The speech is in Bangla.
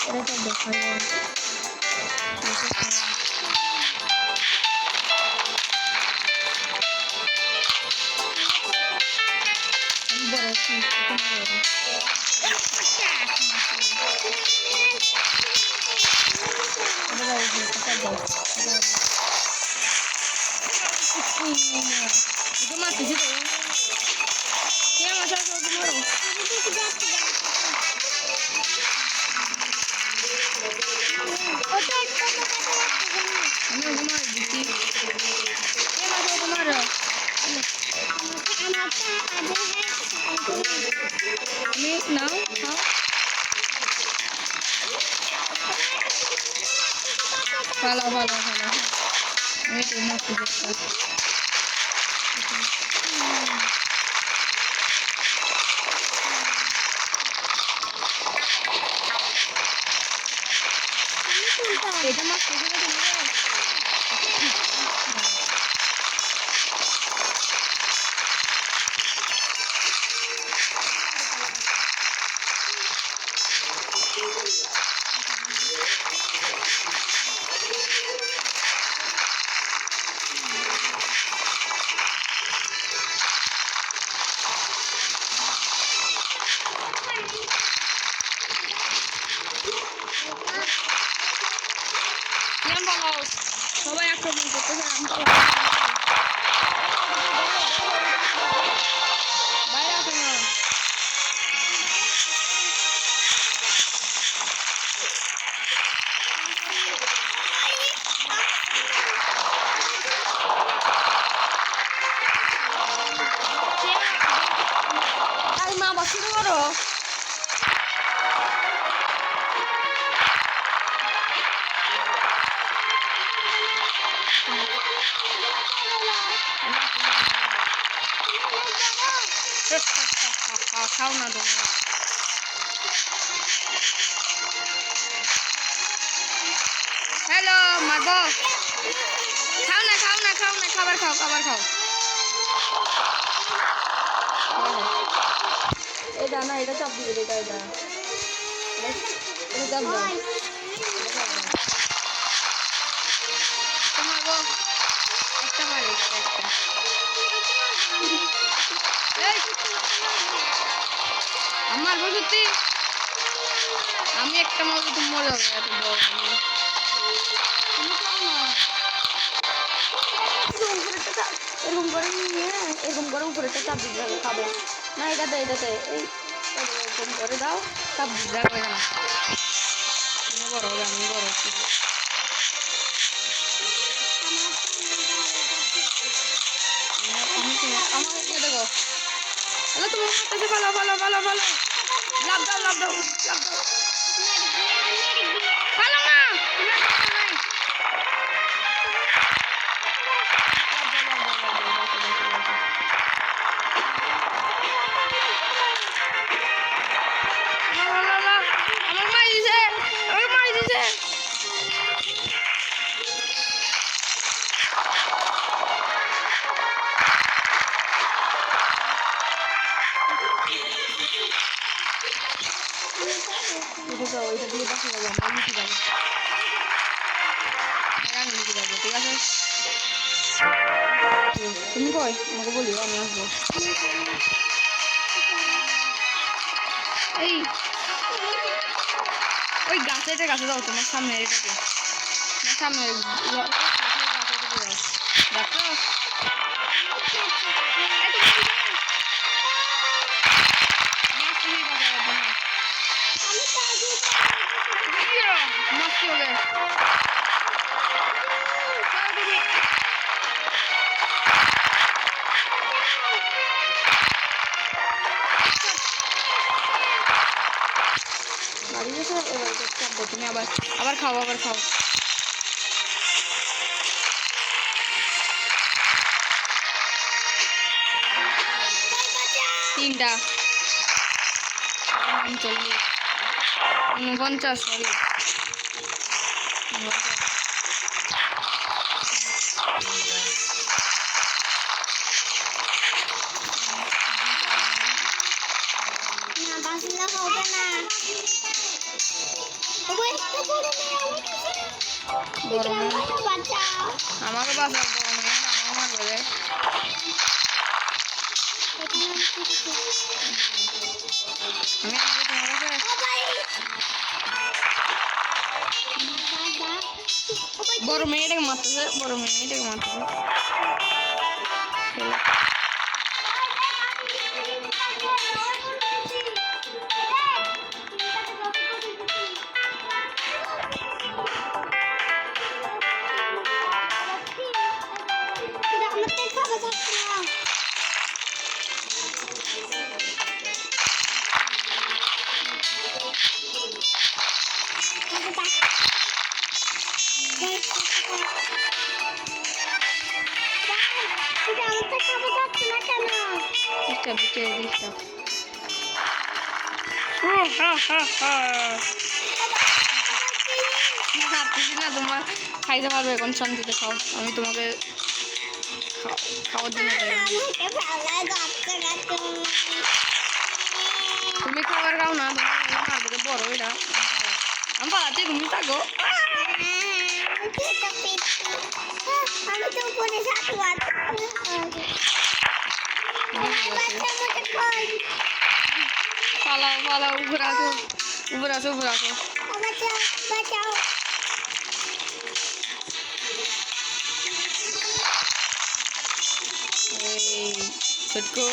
এটা তো দেখালো বড় কি itu mati situ ya masa aku kemarin Follow. Ini tuh mau kita. Itu mas kita dulu. Yang bawa, coba yang kebun itu yang bayar semua. Kali mau basi dulu. Kau na dong. Hello, Marbo. Kau na, kabar kau. Eda na, eda chop diye eda. Eda chop do. Marbo. Ekta mare ekta. Hey. আমার বলতে আমি একটা মারবো তুমি মরে যাবে এত বড় এরকম করে নিয়ে এরকম করে উপরে একটা চাপ দিতে হবে খাবে না এটাতে এই এরকম করে দাও চাপ দিতে হবে না বড় হবে আমি বড় হচ্ছি আমার দেখো হ্যালো তোমার কাছে ভালো লাভ দাও ভালো না আমার মারি দিছে এটা দিয়ে বাকি যাবো আমরা নিচে যাবো ঠিক আছে তুমি কই আমাকে বলিও আমি আসবো এই ওই গাছে যাও তোমার সামনে এটাকে সামনে দেখো मस्ती हो गए তুমি আবার খাও তিনটা 49 সরি বড় মেয়ে আমাকে বাঁচাও, বড় মেয়ে আমাকে মারবে রে। আমি আসবো তোমার কাছে। বড় মেয়েটাকে মারতেছে, বড় মেয়েটাকে মারতেছে। Disturb, disturb. ভাবতেছি না তোমার খাইতে পারবে, এখন শান্তিতে খাও। আমি তোমাকে খাওয়ার জন্য তুমি খাবার খাও না, তোমার মারবে বড় এটা। আমি পালাচ্ছি, তুমি থাকো। পালাও পালাও, উপরে আসো, উপরে আসো, উপরে আসো। এই ছোটকো